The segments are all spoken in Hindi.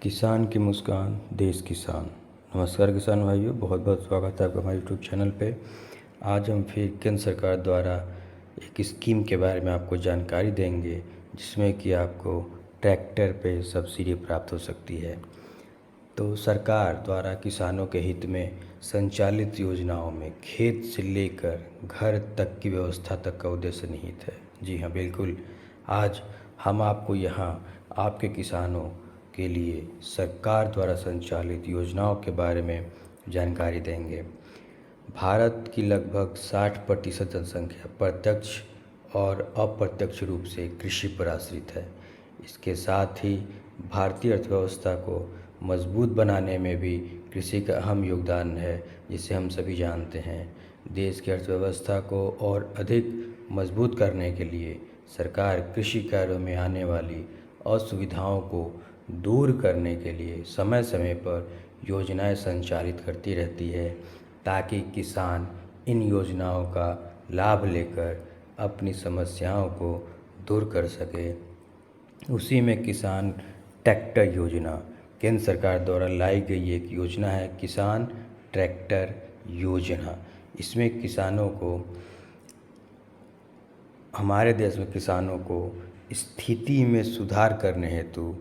किसान की मुस्कान देश किसान। नमस्कार किसान भाइयों, बहुत बहुत स्वागत है आपका हमारे यूट्यूब चैनल पे। आज हम फिर केंद्र सरकार द्वारा एक स्कीम के बारे में आपको जानकारी देंगे, जिसमें कि आपको ट्रैक्टर पे सब्सिडी प्राप्त हो सकती है। तो सरकार द्वारा किसानों के हित में संचालित योजनाओं में खेत से लेकर घर तक की व्यवस्था तक का उद्देश्य निहित है। जी हाँ, बिल्कुल। आज हम आपको यहाँ आपके किसानों के लिए सरकार द्वारा संचालित योजनाओं के बारे में जानकारी देंगे। भारत की लगभग 60% जनसंख्या प्रत्यक्ष और अप्रत्यक्ष रूप से कृषि पर आश्रित है। इसके साथ ही भारतीय अर्थव्यवस्था को मजबूत बनाने में भी कृषि का अहम योगदान है, जिसे हम सभी जानते हैं। देश की अर्थव्यवस्था को और अधिक मजबूत करने के लिए सरकार कृषि कार्यों में आने वाली असुविधाओं को दूर करने के लिए समय समय पर योजनाएं संचालित करती रहती है, ताकि किसान इन योजनाओं का लाभ लेकर अपनी समस्याओं को दूर कर सके। उसी में किसान ट्रैक्टर योजना केंद्र सरकार द्वारा लाई गई एक योजना है, किसान ट्रैक्टर योजना। इसमें किसानों को, हमारे देश में किसानों को स्थिति में सुधार करने हेतु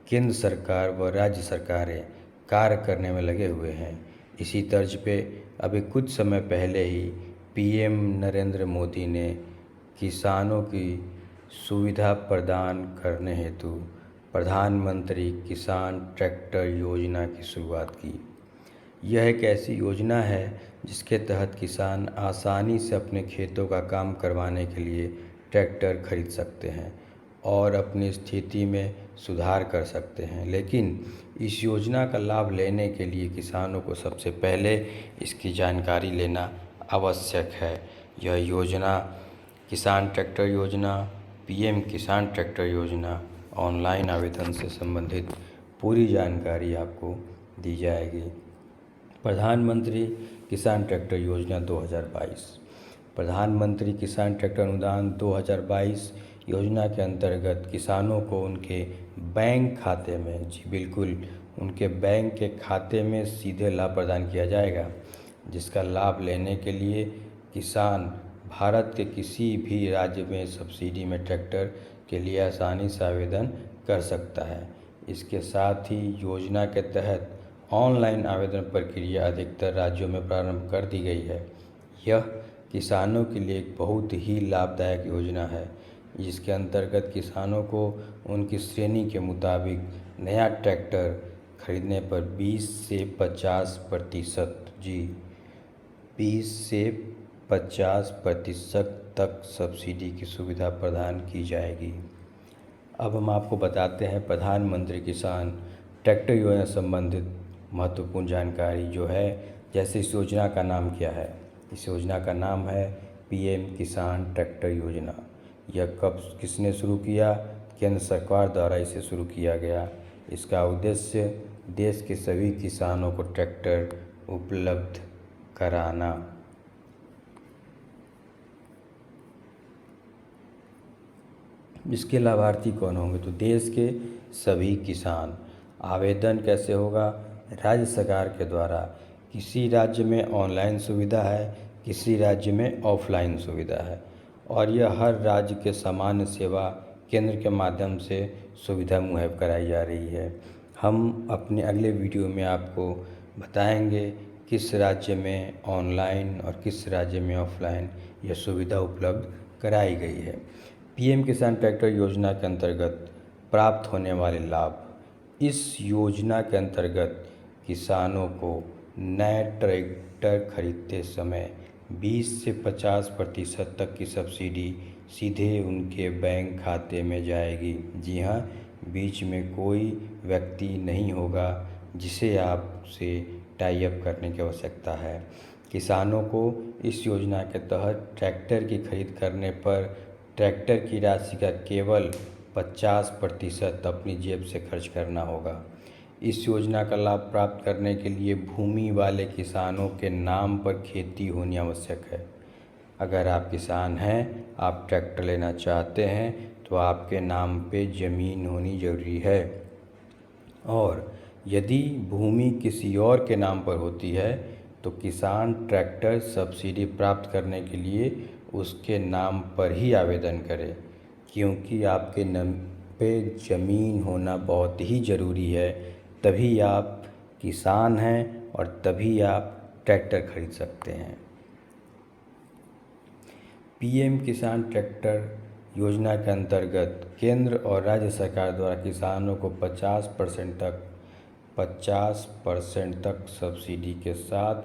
केंद्र सरकार व राज्य सरकारें कार्य करने में लगे हुए हैं। इसी तर्ज पे अभी कुछ समय पहले ही पीएम नरेंद्र मोदी ने किसानों की सुविधा प्रदान करने हेतु प्रधानमंत्री किसान ट्रैक्टर योजना की शुरुआत की। यह एक ऐसी योजना है जिसके तहत किसान आसानी से अपने खेतों का काम करवाने के लिए ट्रैक्टर खरीद सकते हैं और अपनी स्थिति में सुधार कर सकते हैं। लेकिन इस योजना का लाभ लेने के लिए किसानों को सबसे पहले इसकी जानकारी लेना आवश्यक है। यह योजना किसान ट्रैक्टर योजना, पीएम किसान ट्रैक्टर योजना, ऑनलाइन आवेदन से संबंधित पूरी जानकारी आपको दी जाएगी। प्रधानमंत्री किसान ट्रैक्टर योजना 2022। प्रधानमंत्री किसान ट्रैक्टर अनुदान 2022 योजना के अंतर्गत किसानों को उनके बैंक खाते में, जी बिल्कुल, उनके बैंक के खाते में सीधे लाभ प्रदान किया जाएगा, जिसका लाभ लेने के लिए किसान भारत के किसी भी राज्य में सब्सिडी में ट्रैक्टर के लिए आसानी से आवेदन कर सकता है। इसके साथ ही योजना के तहत ऑनलाइन आवेदन प्रक्रिया अधिकतर राज्यों में प्रारंभ कर दी गई है। यह किसानों के लिए एक बहुत ही लाभदायक योजना है, जिसके अंतर्गत किसानों को उनकी श्रेणी के मुताबिक नया ट्रैक्टर खरीदने पर 20 से 50%, जी 20 से 50% तक सब्सिडी की सुविधा प्रदान की जाएगी। अब हम आपको बताते हैं प्रधानमंत्री किसान ट्रैक्टर योजना संबंधित महत्वपूर्ण जानकारी जो है। जैसे इस योजना का नाम क्या है? इस योजना का नाम है पीएम किसान ट्रैक्टर योजना। यह कब किसने शुरू किया? केंद्र सरकार द्वारा इसे शुरू किया गया। इसका उद्देश्य देश के सभी किसानों को ट्रैक्टर उपलब्ध कराना। इसके लाभार्थी कौन होंगे? तो देश के सभी किसान। आवेदन कैसे होगा? राज्य सरकार के द्वारा। किसी राज्य में ऑनलाइन सुविधा है, किसी राज्य में ऑफलाइन सुविधा है, और यह हर राज्य के सामान्य सेवा केंद्र के माध्यम से सुविधा मुहैया कराई जा रही है। हम अपने अगले वीडियो में आपको बताएंगे किस राज्य में ऑनलाइन और किस राज्य में ऑफलाइन यह सुविधा उपलब्ध कराई गई है। पीएम किसान ट्रैक्टर योजना के अंतर्गत प्राप्त होने वाले लाभ। इस योजना के अंतर्गत किसानों को नए ट्रैक्टर खरीदते समय 20 से 50% तक की सब्सिडी सीधे उनके बैंक खाते में जाएगी। जी हाँ, बीच में कोई व्यक्ति नहीं होगा जिसे आपसे टाई अप करने की आवश्यकता है। किसानों को इस योजना के तहत ट्रैक्टर की खरीद करने पर ट्रैक्टर की राशि का केवल 50% अपनी जेब से खर्च करना होगा। इस योजना का लाभ प्राप्त करने के लिए भूमि वाले किसानों के नाम पर खेती होनी आवश्यक है। अगर आप किसान हैं, आप ट्रैक्टर लेना चाहते हैं, तो आपके नाम पे ज़मीन होनी ज़रूरी है। और यदि भूमि किसी और के नाम पर होती है तो किसान ट्रैक्टर सब्सिडी प्राप्त करने के लिए उसके नाम पर ही आवेदन करे, क्योंकि आपके नाम पे ज़मीन होना बहुत ही ज़रूरी है। तभी आप किसान हैं और तभी आप ट्रैक्टर खरीद सकते हैं। पीएम किसान ट्रैक्टर योजना के अंतर्गत केंद्र और राज्य सरकार द्वारा किसानों को 50% तक सब्सिडी के साथ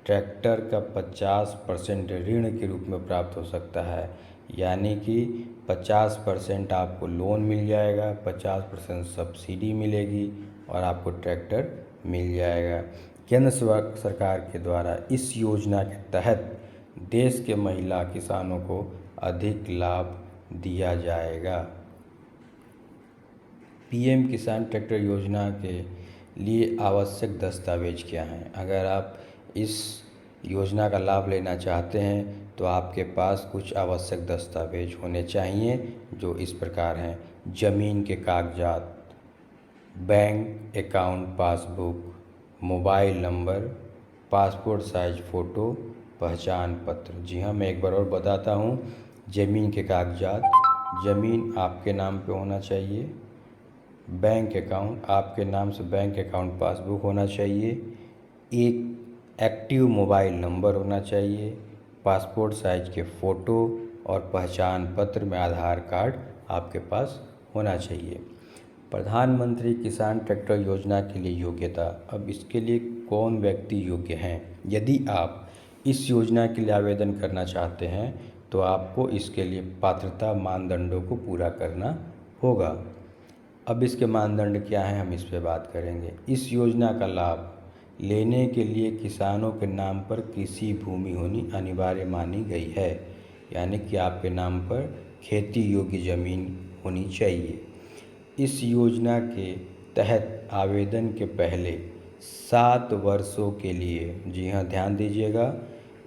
ट्रैक्टर का 50% ऋण के रूप में प्राप्त हो सकता है। यानी कि 50% आपको लोन मिल जाएगा, 50% सब्सिडी मिलेगी और आपको ट्रैक्टर मिल जाएगा। केंद्र सरकार के द्वारा इस योजना के तहत देश के महिला किसानों को अधिक लाभ दिया जाएगा। पीएम किसान ट्रैक्टर योजना के लिए आवश्यक दस्तावेज क्या हैं? अगर आप इस योजना का लाभ लेना चाहते हैं तो आपके पास कुछ आवश्यक दस्तावेज होने चाहिए, जो इस प्रकार हैं। ज़मीन के कागजात, bank account passbook, mobile number, passport size photo, पहचान पत्र। जी हाँ, मैं एक बार और बताता हूँ। ज़मीन के कागजात, ज़मीन आपके नाम पे होना चाहिए। बैंक अकाउंट, आपके नाम से बैंक अकाउंट पासबुक होना चाहिए। एक एक्टिव मोबाइल नंबर होना चाहिए। पासपोर्ट साइज के फ़ोटो और पहचान पत्र में आधार कार्ड आपके पास होना चाहिए। प्रधानमंत्री किसान ट्रैक्टर योजना के लिए योग्यता। अब इसके लिए कौन व्यक्ति योग्य हैं? यदि आप इस योजना के लिए आवेदन करना चाहते हैं तो आपको इसके लिए पात्रता मानदंडों को पूरा करना होगा। अब इसके मानदंड क्या हैं, हम इस पे बात करेंगे। इस योजना का लाभ लेने के लिए किसानों के नाम पर कृषि भूमि होनी अनिवार्य मानी गई है। यानी कि आपके नाम पर खेती योग्य ज़मीन होनी चाहिए। इस योजना के तहत आवेदन के पहले 7 वर्षों के लिए, जी हाँ ध्यान दीजिएगा,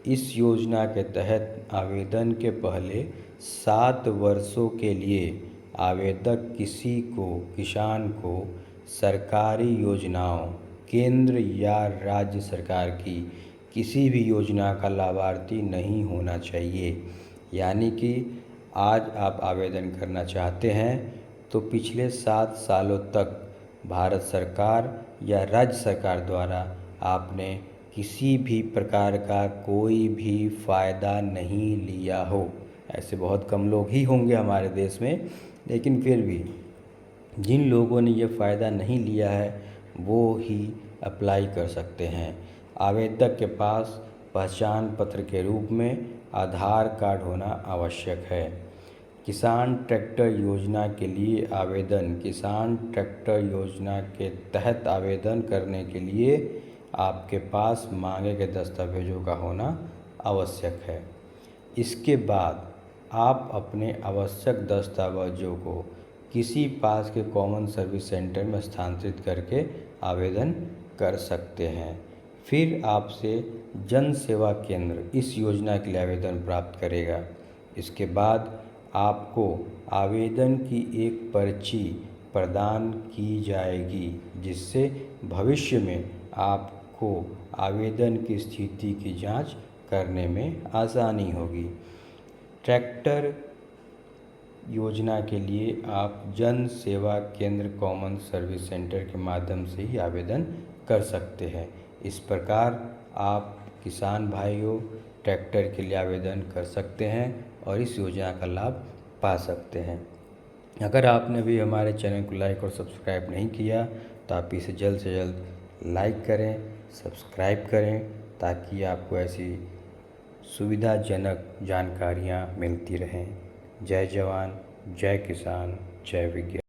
इस योजना के तहत आवेदन के पहले 7 वर्षों के लिए आवेदक किसान को सरकारी योजनाओं, केंद्र या राज्य सरकार की किसी भी योजना का लाभार्थी नहीं होना चाहिए। यानी कि आज आप आवेदन करना चाहते हैं तो पिछले 7 सालों तक भारत सरकार या राज्य सरकार द्वारा आपने किसी भी प्रकार का कोई भी फ़ायदा नहीं लिया हो। ऐसे बहुत कम लोग ही होंगे हमारे देश में, लेकिन फिर भी जिन लोगों ने ये फ़ायदा नहीं लिया है वो ही अप्लाई कर सकते हैं। आवेदक के पास पहचान पत्र के रूप में आधार कार्ड होना आवश्यक है। किसान ट्रैक्टर योजना के लिए आवेदन। किसान ट्रैक्टर योजना के तहत आवेदन करने के लिए आपके पास मांगे गए दस्तावेजों का होना आवश्यक है। इसके बाद आप अपने आवश्यक दस्तावेजों को किसी पास के कॉमन सर्विस सेंटर में स्थानांतरित करके आवेदन कर सकते हैं। फिर आपसे जन सेवा केंद्र इस योजना के लिए आवेदन प्राप्त करेगा। इसके बाद आपको आवेदन की एक पर्ची प्रदान की जाएगी, जिससे भविष्य में आपको आवेदन की स्थिति की जांच करने में आसानी होगी। ट्रैक्टर योजना के लिए आप जन सेवा केंद्र कॉमन सर्विस सेंटर के माध्यम से ही आवेदन कर सकते हैं। इस प्रकार आप किसान भाइयों ट्रैक्टर के लिए आवेदन कर सकते हैं और इस योजना का लाभ पा सकते हैं। अगर आपने भी हमारे चैनल को लाइक और सब्सक्राइब नहीं किया तो आप इसे जल्द से जल्द लाइक करें, सब्सक्राइब करें, ताकि आपको ऐसी सुविधाजनक जानकारियाँ मिलती रहें। जय जवान, जय किसान, जय विज्ञान।